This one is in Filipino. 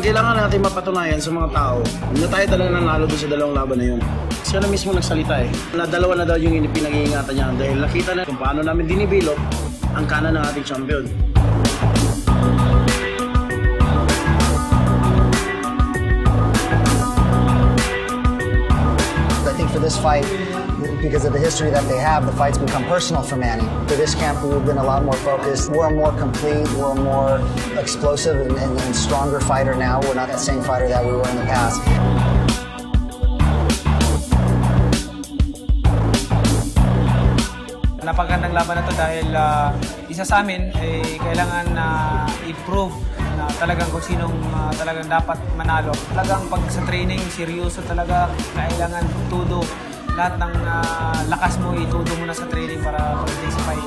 Kailangan natin mapatunayan sa mga tao na tayo talaga nanalo doon sa dalawang laban na yun. Siya na mismo nagsalita na dalawa na daw yung pinag-iingatan niya dahil nakita na kung paano namin dinibilop ang kanan ng ating champion. I think for this fight, because of the history that they have, the fight's become personal for Manny. For this camp, we've been a lot more focused. We're a more complete, we're a more explosive and stronger fighter now. We're not the same fighter that we were in the past. Napagandang laban na to dahil isa sa amin ay kailangan i-prove na talagang kung sinong talagang dapat manalo. Talagang pag sa training, seryoso talaga, kailangan todo. Lahat ng lakas mo, itudo mo na sa training para pagdating sa fight.